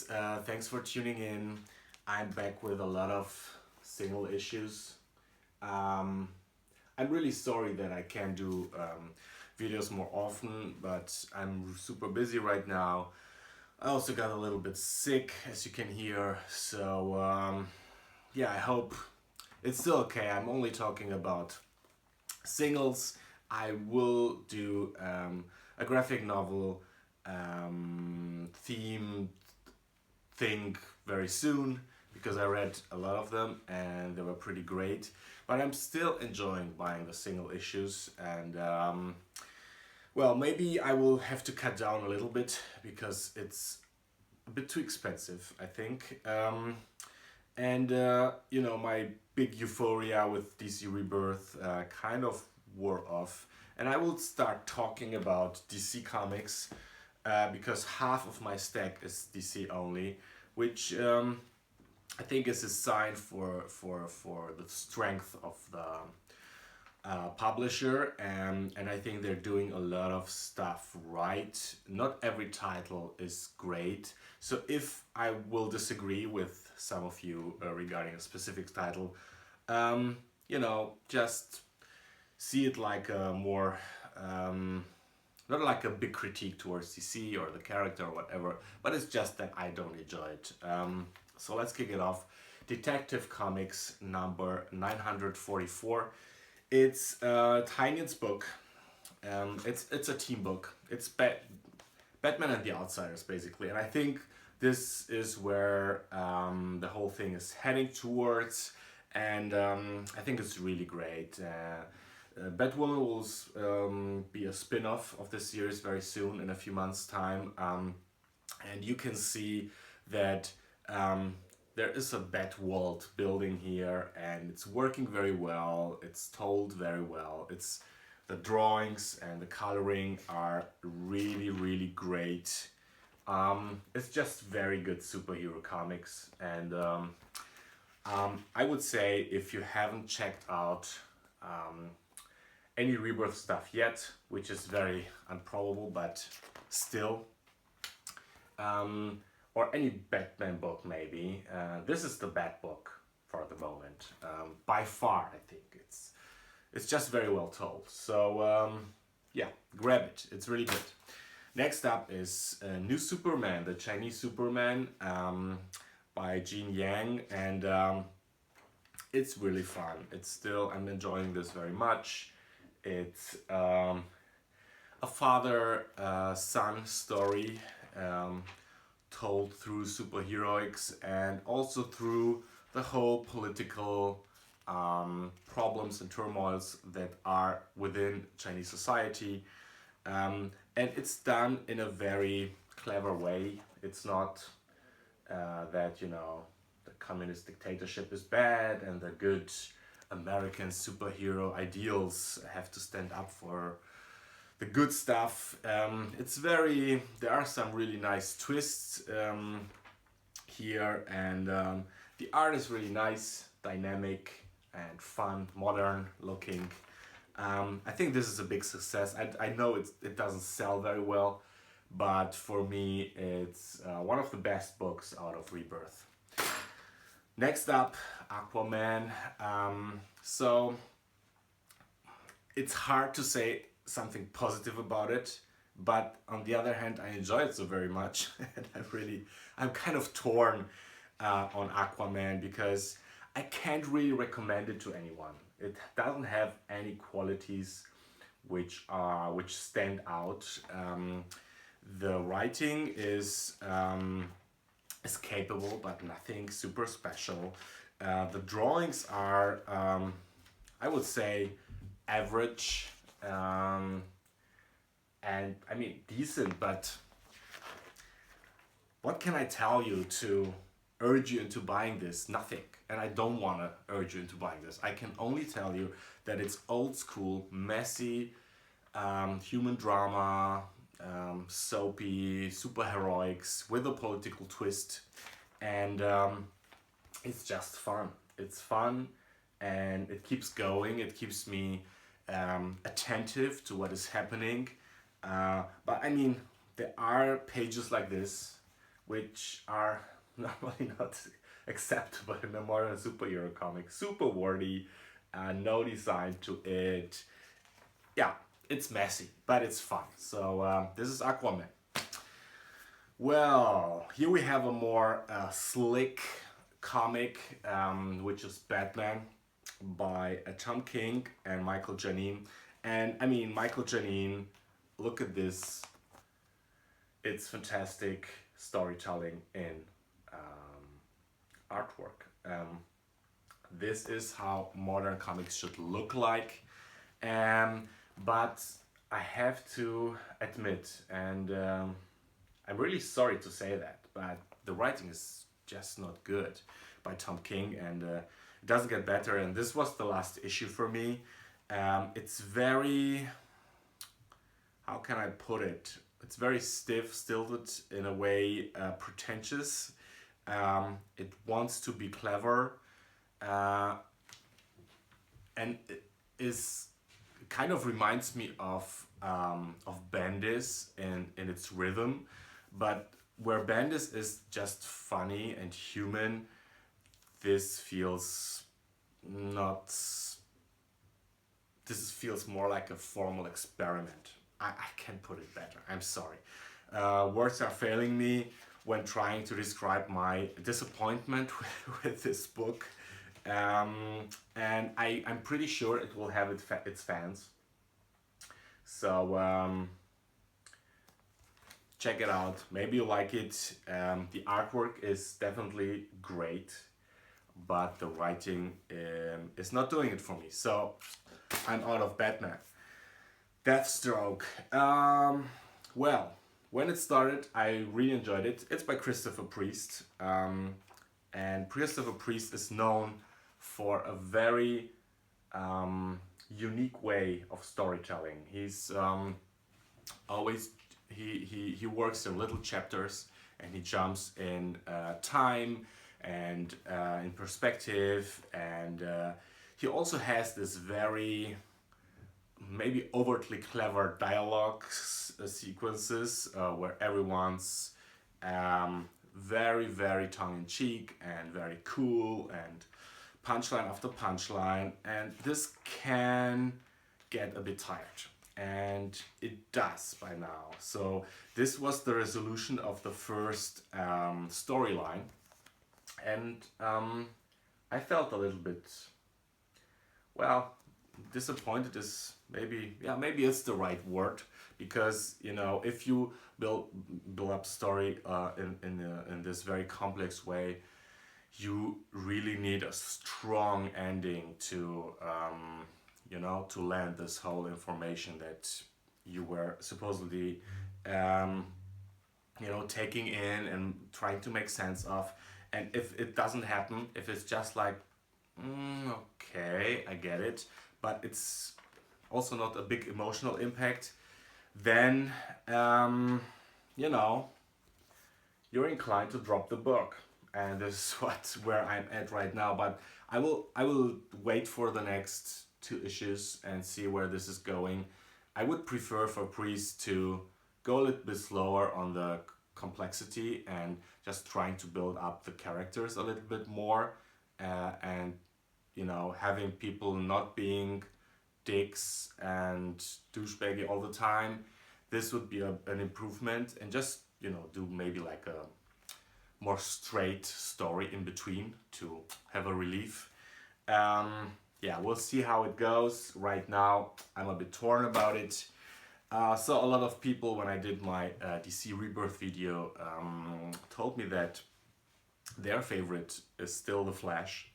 Thanks for tuning in. I'm back with a lot of single issues. Um, I'm really sorry that I can't do videos more often, but I'm super busy right now. I also got a little bit sick, as you can hear. I hope it's still okay. I'm only talking about singles. I will do a graphic novel theme thing very soon because I read a lot of them and they were pretty great. But I'm still enjoying buying the single issues, and maybe I will have to cut down a little bit because it's a bit too expensive, I think. My big euphoria with DC Rebirth kind of wore off, and I will start talking about DC Comics because half of my stack is DC only, which I think is a sign for the strength of the publisher, and I think they're doing a lot of stuff right. Not every title is great, so if I will disagree with some of you regarding a specific title, just see it like a more not like a big critique towards DC or the character or whatever, but it's just that I don't enjoy it. So let's kick it off. Detective Comics number 944. It's Tynion's book. It's a team book. It's Batman and the Outsiders, basically, and I think this is where the whole thing is heading towards, and I think it's really great. Batwoman will be a spin-off of the series very soon, in a few months' time, and you can see that there is a Bat world building here, and it's working very well. It's told very well. The drawings and the coloring are really, really great. It's just very good superhero comics, and I would say if you haven't checked out any Rebirth stuff yet, which is very improbable, but still, or any Batman book maybe, this is the Bat book for the moment. By far, I think it's just very well told. So grab it. It's really good. Next up is New Superman, the Chinese Superman, by Jean Yang, and it's really fun. I'm enjoying this very much. It's a father-son story told through superheroics and also through the whole political problems and turmoils that are within Chinese society. And it's done in a very clever way. It's not that, the communist dictatorship is bad and the good American superhero ideals have to stand up for the good stuff. There are some really nice twists here, and the art is really nice, dynamic and fun, modern looking. I think this is a big success. I know it doesn't sell very well, but for me it's one of the best books out of Rebirth. Next up, Aquaman. So it's hard to say something positive about it, but on the other hand, I enjoy it so very much, and I'm kind of torn on Aquaman because I can't really recommend it to anyone. It doesn't have any qualities which stand out. The writing is capable, but nothing super special. The drawings are, I would say, average, and I mean decent, but what can I tell you to urge you into buying this? Nothing. And I don't want to urge you into buying this. I can only tell you that it's old school, messy, human drama, soapy, superheroics with a political twist, and it's just fun. It's fun, and it keeps going. It keeps me attentive to what is happening. But I mean, there are pages like this which are normally not acceptable in a modern superhero comic. Super wordy, no design to it. Yeah, it's messy, but it's fun. So this is Aquaman. Well, here we have a more slick comic, which is Batman by Tom King and Michael Janin. And I mean, Michael Janin, look at this. It's fantastic storytelling in artwork. This is how modern comics should look like. But I have to admit, and I'm really sorry to say that, but the writing is just not good by Tom King, and it doesn't get better. And this was the last issue for me. It's very, how can I put it? It's very stiff, stilted, in a way, pretentious. It wants to be clever, and it is kind of reminds me of Bendis in its rhythm, but where Bendis is just funny and human, this feels not. This feels more like a formal experiment. I can't put it better. I'm sorry. Words are failing me when trying to describe my disappointment with this book. And I'm pretty sure it will have its fans. So check it out. Maybe you like it. The artwork is definitely great, but the writing is not doing it for me. So I'm out of Batman. Deathstroke. Well, when it started, I really enjoyed it. It's by Christopher Priest. And Christopher Priest is known for a very unique way of storytelling. He's always, he works in little chapters, and he jumps in time and in perspective, and he also has this very maybe overtly clever dialogue sequences where everyone's very, very tongue-in-cheek and very cool, and punchline after punchline, and this can get a bit tired, and it does by now. So this was the resolution of the first storyline, and I felt a little bit, well, disappointed is maybe it's the right word, because if you build up story in this very complex way, you really need a strong ending to to land this whole information that you were supposedly taking in and trying to make sense of. And if it doesn't happen, if it's just like okay, I get it, but it's also not a big emotional impact, then you're inclined to drop the book. And this is where I'm at right now. But I will wait for the next 2 issues and see where this is going. I would prefer for Priest to go a little bit slower on the complexity and just trying to build up the characters a little bit more, and having people not being dicks and douchebaggy all the time. This would be an improvement, and just do maybe like a more straight story in between to have a relief. Yeah, we'll see how it goes. Right now, I'm a bit torn about it. So a lot of people, when I did my DC Rebirth video, told me that their favorite is still The Flash.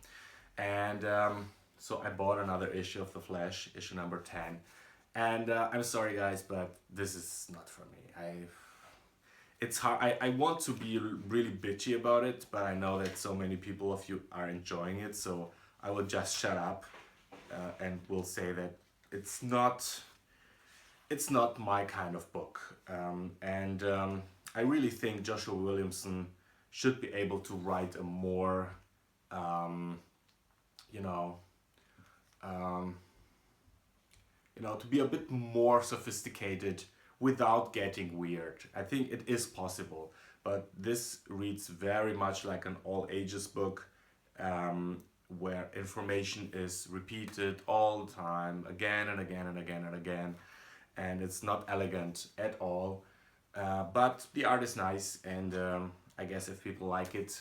And so I bought another issue of The Flash, issue number 10. And I'm sorry guys, but this is not for me. It's hard. I want to be really bitchy about it, but I know that so many people of you are enjoying it, so I will just shut up and will say that it's not my kind of book. And I really think Joshua Williamson should be able to write a more, to be a bit more sophisticated without getting weird. I think it is possible, but this reads very much like an all ages book, where information is repeated all the time, again and again and again and again, and it's not elegant at all. But the art is nice, and I guess if people like it,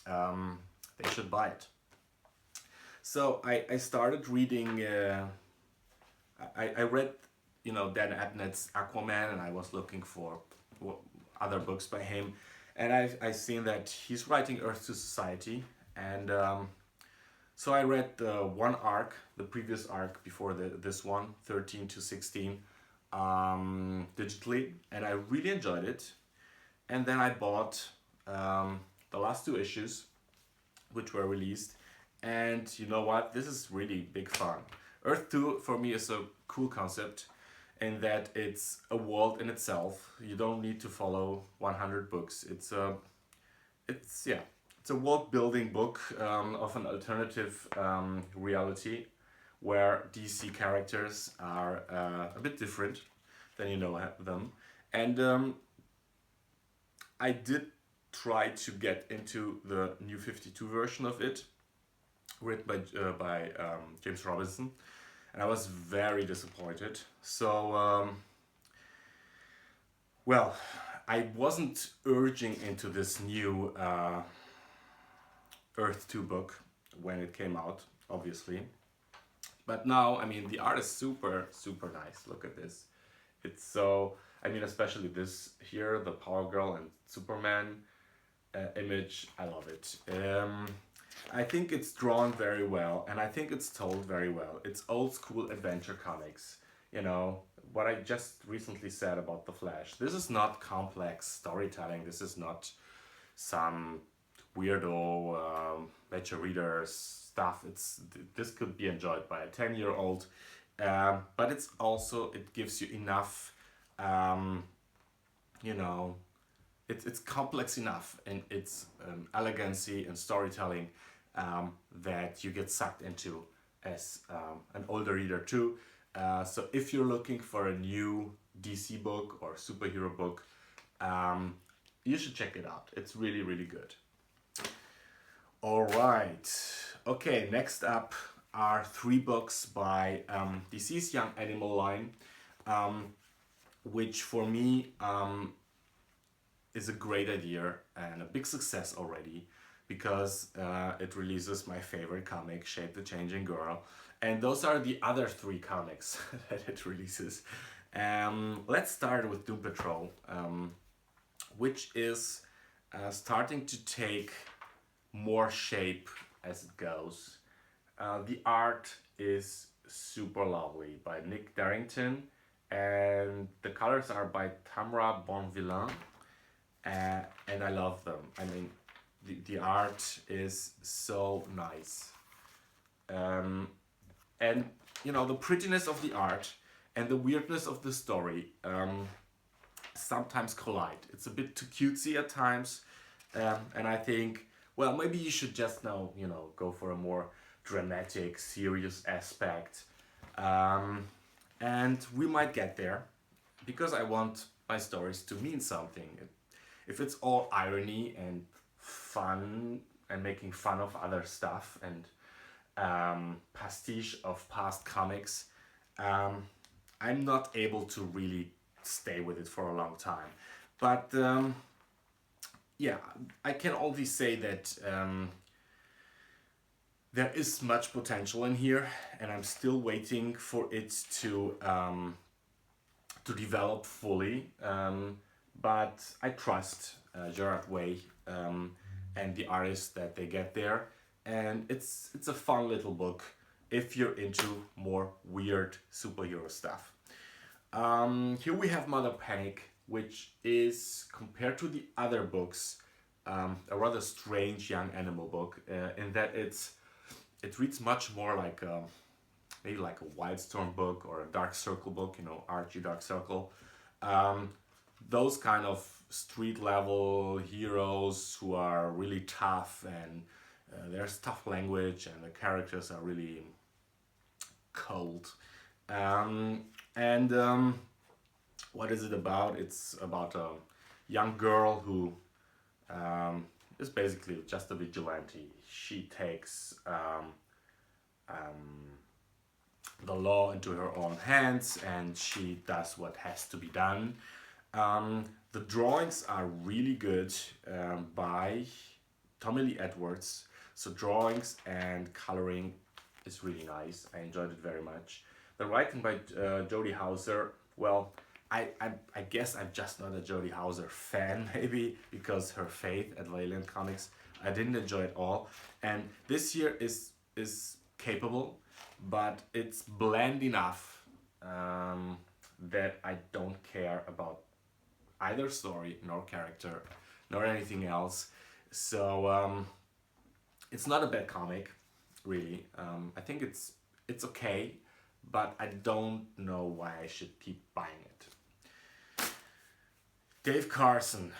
um, they should buy it. So I started reading. I read, Dan Abnett's Aquaman, and I was looking for other books by him, and I seen that he's writing Earth to Society, and so I read the one arc, the previous arc before this one, 13 to 16, digitally, and I really enjoyed it. And then I bought the last two issues, which were released, and you know what? This is really big fun. Earth 2 for me is a cool concept in that it's a world in itself. You don't need to follow 100 books. It's a world building book of an alternative reality where DC characters are a bit different than them. And I did try to get into the New 52 version of it, written by James Robinson, and I was very disappointed. So, well, I wasn't urging into this new Earth 2 book when it came out, obviously. But now, I mean, the art is super, super nice. Look at this. It's so, I mean, especially this here, the Power Girl and Superman image. I love it. I think it's drawn very well, and I think it's told very well. It's old school adventure comics. What I just recently said about The Flash. This is not complex storytelling. This is not some weirdo ledger readers stuff. This could be enjoyed by a 10-year-old, but it gives you enough, it's complex enough in its elegancy and storytelling, that you get sucked into as an older reader too. So if you're looking for a new DC book or superhero book, you should check it out. It's really, really good. All right. Okay, next up are 3 books by DC's Young Animal line, which for me is a great idea and a big success already, because it releases my favorite comic, Shape the Changing Girl. And those are the other 3 comics that it releases. Let's start with Doom Patrol, which is starting to take more shape as it goes. The art is super lovely by Nick Darrington, and the colors are by Tamra Bonvillain, and I love them. I mean, the art is so nice. And the prettiness of the art and the weirdness of the story sometimes collide. It's a bit too cutesy at times, and I think, well, maybe you should just now, go for a more dramatic, serious aspect, and we might get there, because I want my stories to mean something. If it's all irony and fun and making fun of other stuff and pastiche of past comics, I'm not able to really stay with it for a long time. But yeah, I can only say that there is much potential in here, and I'm still waiting for it to develop fully. But I trust Gerard Way and the artists that they get there, and it's a fun little book if you're into more weird superhero stuff. Here we have Mother Panic, which is, compared to the other books, a rather strange young animal book, in that it reads much more like maybe like a Wildstorm book or a Dark Circle book, Archie Dark Circle. Those kind of street level heroes who are really tough, and there's tough language, and the characters are really cold. And what is it about? It's about a young girl who is basically just a vigilante. She takes the law into her own hands and she does what has to be done. The drawings are really good by Tommy Lee Edwards. So drawings and coloring is really nice. I enjoyed it very much. The writing by Jodie Hauser, well, I guess I'm just not a Jodie Hauser fan, maybe because her Faith at Valiant Comics I didn't enjoy it all. And this year is capable, but it's bland enough that I don't care about either story nor character nor anything else. So it's not a bad comic, really. I think it's okay, but I don't know why I should keep buying it. Dave Carson.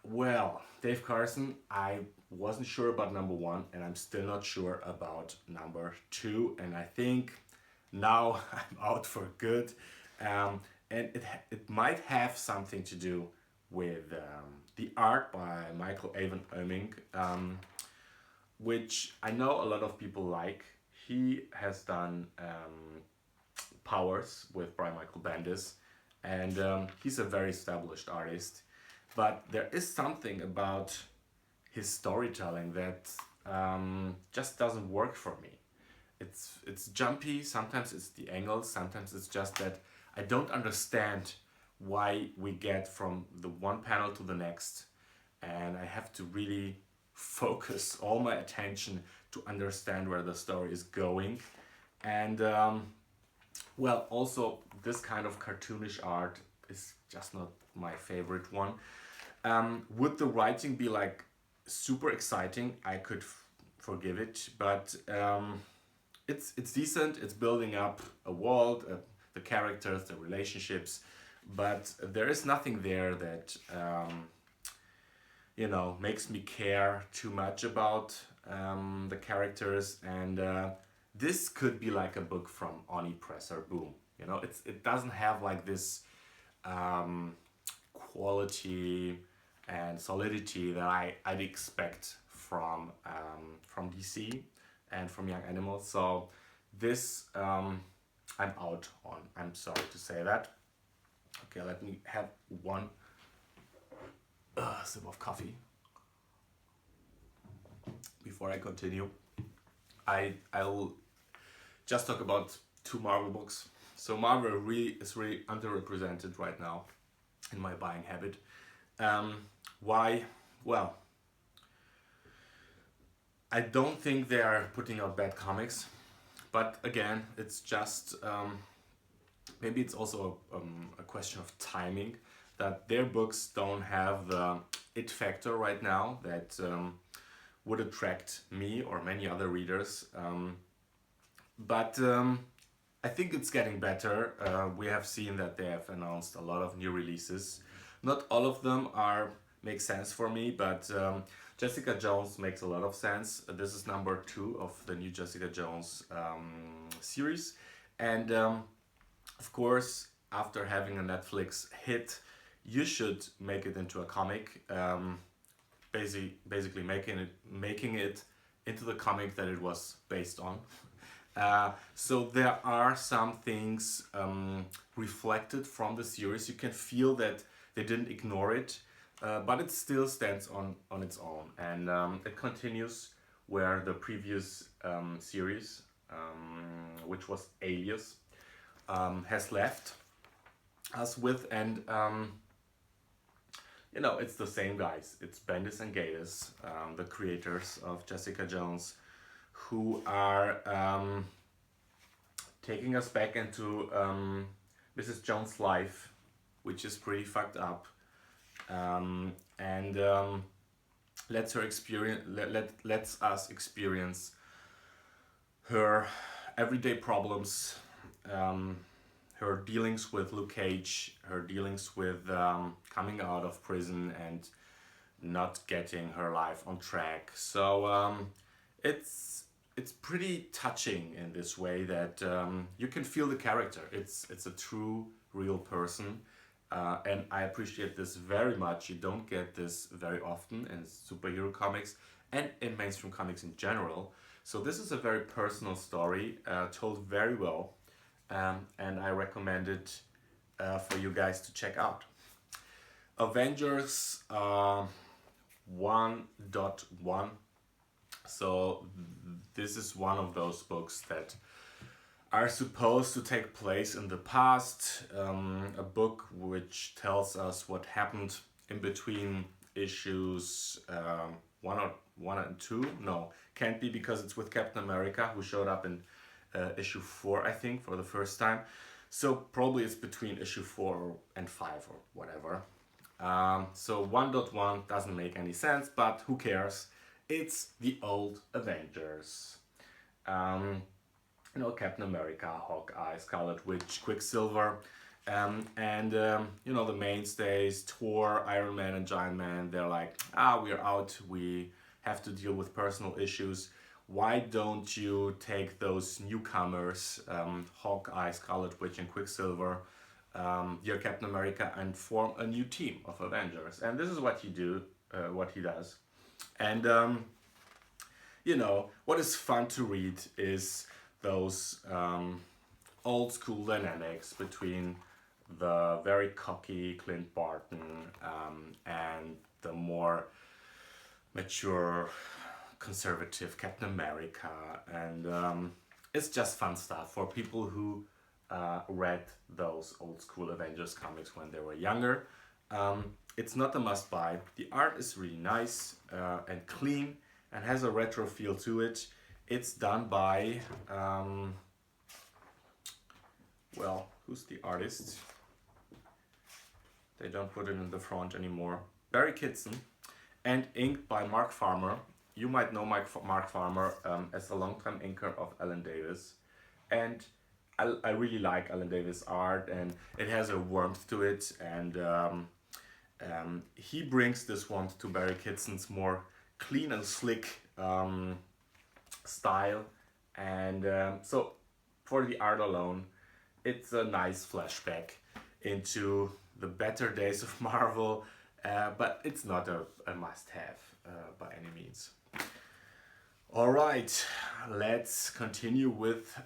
Well, Dave Carson, I wasn't sure about number 1, and I'm still not sure about number 2, and I think now I'm out for good. And it might have something to do with the art by Michael Avon Oeming, which I know a lot of people like. He has done Powers with Brian Michael Bendis, and he's a very established artist. But there is something about his storytelling that just doesn't work for me. It's jumpy, sometimes it's the angles, sometimes it's just that I don't understand why we get from the one panel to the next, and I have to really focus all my attention to understand where the story is going. And well, also this kind of cartoonish art is just not my favorite one. Would the writing be like super exciting? I could forgive it, but it's decent. It's building up a world, the characters, the relationships, but there is nothing there that makes me care too much about the characters. And this could be like a book from Oni Press or Boom. It doesn't have like this quality and solidity that I'd expect from DC and from Young Animals. So this I'm out on. I'm sorry to say that. Okay, let me have one sip of coffee before I continue. I'll just talk about 2 Marvel books. So Marvel is really underrepresented right now in my buying habit. Why? Well, I don't think they are putting out bad comics, but again, it's just maybe it's also a question of timing, that their books don't have the it factor right now that would attract me or many other readers. But I think it's getting better. We have seen that they have announced a lot of new releases. Not all of them make sense for me, but Jessica Jones makes a lot of sense. This is number 2 of the new Jessica Jones series. And of course, after having a Netflix hit, you should make it into a comic. Basically making it into the comic that it was based on. So there are some things reflected from the series. You can feel that they didn't ignore it, but it still stands on its own. And it continues where the previous series, which was Alias, has left us with. And it's the same guys. It's Bendis and Gaydos, the creators of Jessica Jones, who are taking us back into Mrs. Jones' life, which is pretty fucked up, and lets us experience her everyday problems, her dealings with Luke Cage, her dealings with coming out of prison and not getting her life on track. So it's pretty touching in this way that you can feel the character. It's a true, real person, And I appreciate this very much. You don't get this very often in superhero comics and in mainstream comics in general. So this is a very personal story, told very well, and I recommend it for you guys to check out. Avengers 1.1. So this is one of those books that are supposed to take place in the past. A book which tells us what happened in between issues one and two. No, can't be, because it's with Captain America, who showed up in issue 4, I think, for the first time. So probably it's between issue 4 and 5 or whatever. So 1.1 doesn't make any sense, but who cares? It's the old Avengers. Captain America, Hawkeye, Scarlet Witch, Quicksilver, and the mainstays, Thor, Iron Man, and Giant Man. They're like, we're out. We have to deal with personal issues. Why don't you take those newcomers, Hawkeye, Scarlet Witch, and Quicksilver, your Captain America, and form a new team of Avengers? And this is what he does. And what is fun to read is those old school dynamics between the very cocky Clint Barton and the more mature conservative Captain America. And it's just fun stuff for people who read those old school Avengers comics when they were younger. It's not a must buy. The art is really nice and clean and has a retro feel to it. It's done by, who's the artist? They don't put it in the front anymore. Barry Kitson, and inked by Mark Farmer. You might know Mark Farmer as a longtime inker of Alan Davis. And I really like Alan Davis' art, and it has a warmth to it. And he brings this warmth to Barry Kitson's more clean and slick style. And so for the art alone, it's a nice flashback into the better days of Marvel, but it's not a must-have by any means. All right, let's continue with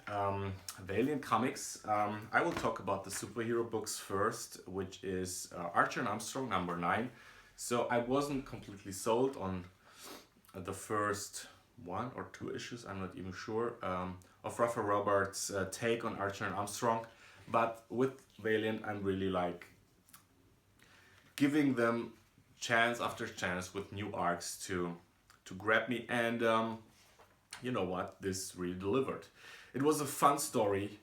Valiant Comics. I will talk about the superhero books first, which is Archer and Armstrong number 9. So I wasn't completely sold on the first 1 or 2 issues, I'm not even sure, of Raphael Roberts' take on Archer and Armstrong. But with Valiant, I'm really like giving them chance after chance with new arcs to grab me, and you know what, this really delivered. It was a fun story,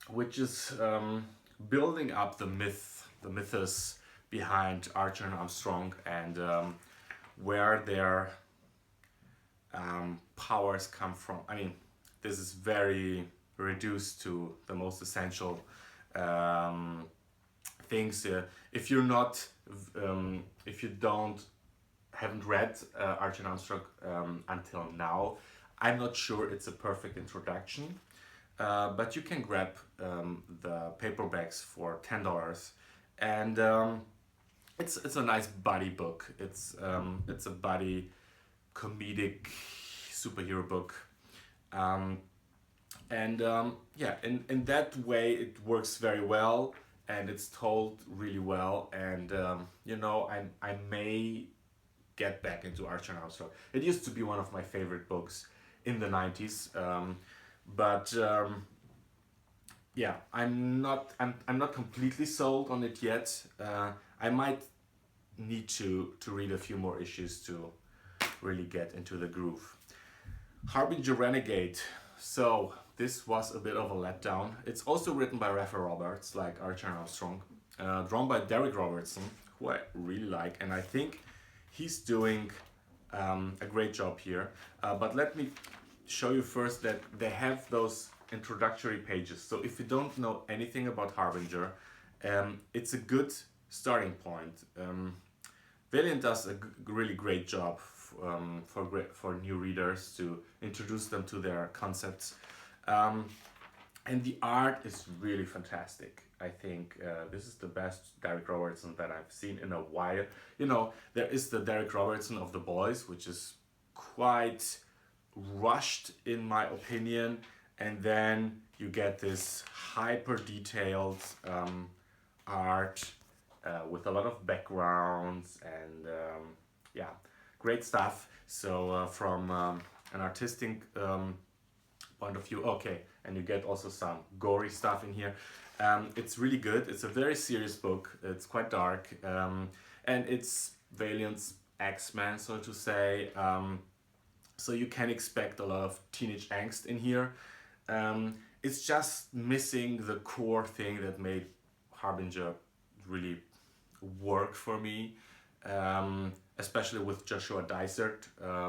which is building up the mythos behind Archer and Armstrong, and where their powers come from. I mean, this is very reduced to the most essential things. If you're not, if you haven't read Archer and Armstrong until now, I'm not sure it's a perfect introduction, but you can grab the paperbacks for $10, and it's a nice buddy book. It's a buddy comedic superhero book, and in that way it works very well, and it's told really well. And I may get back into Archer and Armstrong. It used to be one of my favorite books in the 90s, but I'm not completely sold on it yet. I might need to read a few more issues to really get into the groove. Harbinger Renegade. So this was a bit of a letdown. It's also written by Raphael Roberts, like Archer and Armstrong, drawn by Derek Robertson, who I really like, and I think he's doing a great job here. But let me show you first that they have those introductory pages. So if you don't know anything about Harbinger, it's a good starting point. Valiant does a really great job for new readers to introduce them to their concepts. and the art is really fantastic. I think this is the best Derek Robertson that I've seen in a while. You know, there is the Derek Robertson of The Boys, which is quite rushed in my opinion, and then you get this hyper detailed art with a lot of backgrounds and yeah, great stuff. So from an artistic point of view, okay, and you get also some gory stuff in here. It's really good. It's a very serious book. It's quite dark, and it's Valiant's X-Men, so to say. So you can expect a lot of teenage angst in here. It's just missing the core thing that made Harbinger really work for me, especially with Joshua Dysart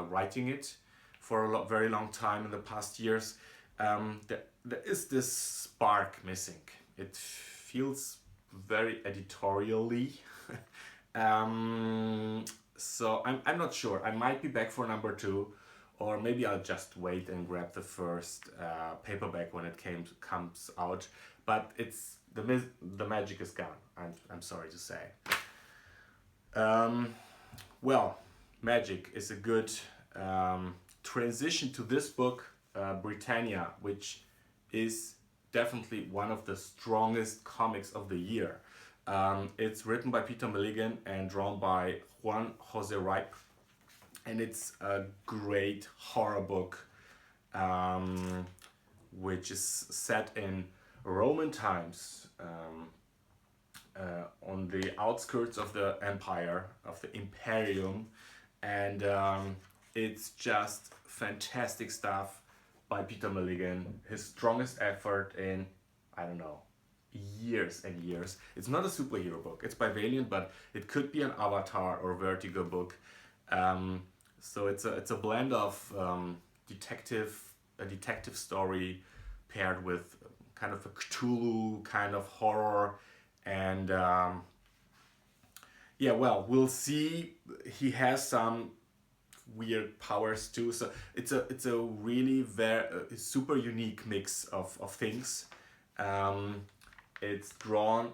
writing it for a very long time in the past years. There is this spark missing. It feels very editorially. So I'm not sure. I might be back for number 2, or maybe I'll just wait and grab the first paperback when it comes out. But it's the magic is gone. I'm sorry to say. Well, magic is a good transition to this book, Britannia, which is definitely one of the strongest comics of the year. It's written by Peter Milligan and drawn by Juan Jose Ripe, and it's a great horror book, which is set in Roman times, on the outskirts of the empire, of the Imperium, and it's just fantastic stuff by Peter Milligan, his strongest effort in, I don't know, years and years. It's not a superhero book, it's by Valiant, but it could be an Avatar or Vertigo book. So it's a blend of a detective story paired with kind of a Cthulhu kind of horror, and yeah, well, we'll see. He has some weird powers too, so it's a really very super unique mix of things. It's drawn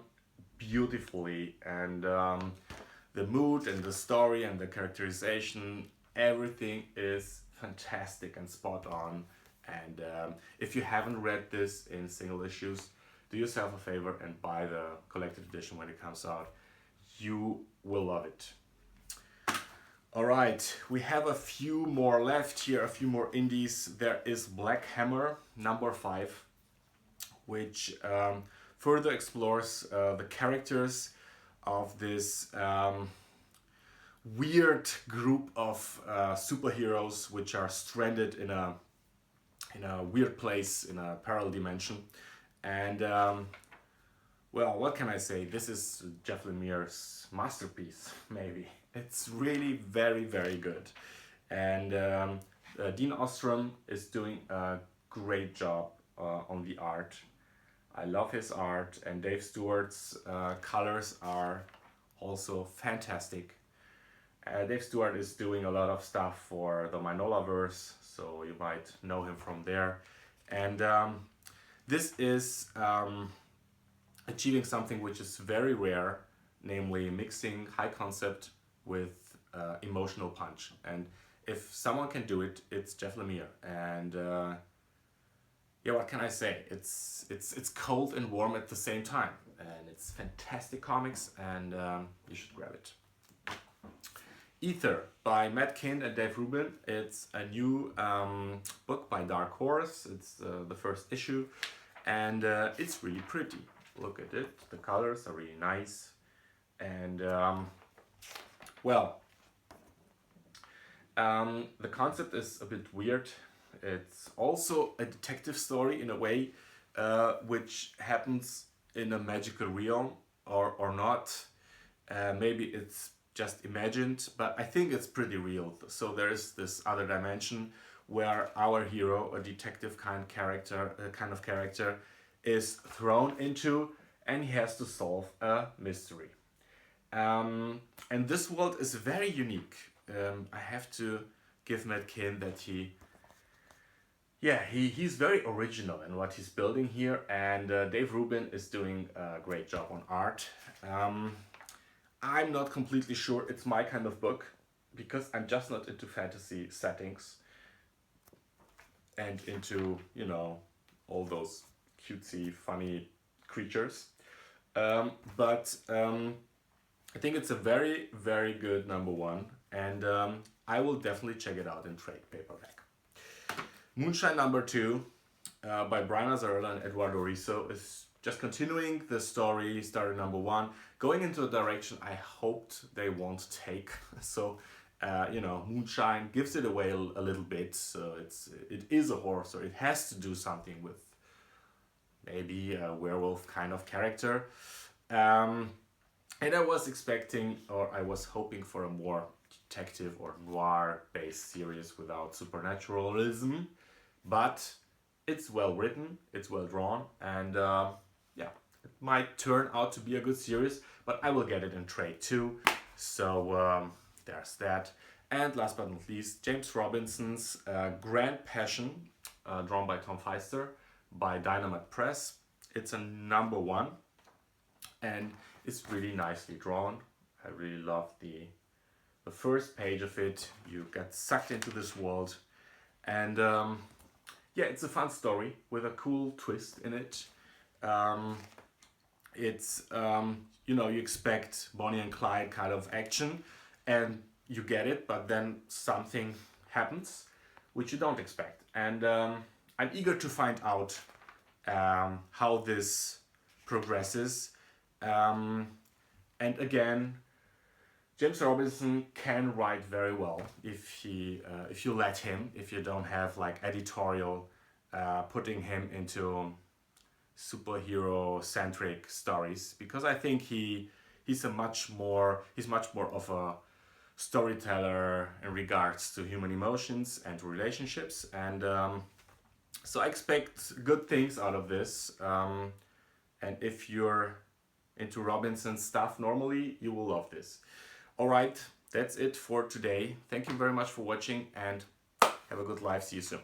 beautifully, and the mood and the story and the characterization, everything is fantastic and spot on. And if you haven't read this in single issues, do yourself a favor and buy the collected edition when it comes out. You will love it. All right, we have a few more left here, a few more indies. There is Black Hammer, number 5, which further explores the characters of this weird group of superheroes which are stranded in a weird place in a parallel dimension. And well, what can I say? This is Jeff Lemire's masterpiece, maybe. It's really very, very good. And Dean Ostrom is doing a great job on the art. I love his art, and Dave Stewart's colors are also fantastic. Dave Stewart is doing a lot of stuff for the Minolaverse, so you might know him from there. And this is achieving something which is very rare, namely mixing high concept with emotional punch. And if someone can do it, it's Jeff Lemire. And yeah, what can I say? It's cold and warm at the same time, and it's fantastic comics, and you should grab it. Ether by Matt Kindt and Dave Rubin. It's a new book by Dark Horse. It's the first issue, and it's really pretty. Look at it. The colors are really nice, and well, the concept is a bit weird. It's also a detective story in a way, which happens in a magical realm or not. Maybe it's just imagined, but I think it's pretty real. So there is this other dimension where our hero, a detective kind of character, is thrown into, and he has to solve a mystery. And this world is very unique. I have to give Matt Kindt that he yeah, he's very original in what he's building here, and Dave Rubin is doing a great job on art. Um, I'm not completely sure it's my kind of book because I'm just not into fantasy settings and into, all those cutesy, funny creatures. But I think it's a very, very good number one, and I will definitely check it out in trade paperback. Moonshine number two by Brian Azzarello and Eduardo Riso is just continuing the story started number one, going into a direction I hoped they won't take. So, Moonshine gives it away a little bit. So it is a horror story. It has to do something with maybe a werewolf kind of character. Um, and I was expecting, or I was hoping for a more detective or noir based series without supernaturalism, but it's well written, it's well drawn, and yeah, it might turn out to be a good series, but I will get it in trade too. So there's that. And last but not least, James Robinson's Grand Passion, drawn by Tom Feister by Dynamite Press. It's a number one, and it's really nicely drawn. I really love the first page of it. You get sucked into this world, and yeah, it's a fun story with a cool twist in it. It's you expect Bonnie and Clyde kind of action, and you get it, but then something happens which you don't expect, and I'm eager to find out how this progresses. And again, James Robinson can write very well if you let him, if you don't have like editorial putting him into superhero centric stories, because I think he's much more of a storyteller in regards to human emotions and relationships, and so I expect good things out of this. And if you're into Robinson stuff normally, you will love this. All right, that's it for today. Thank you very much for watching, and have a good life. See you soon.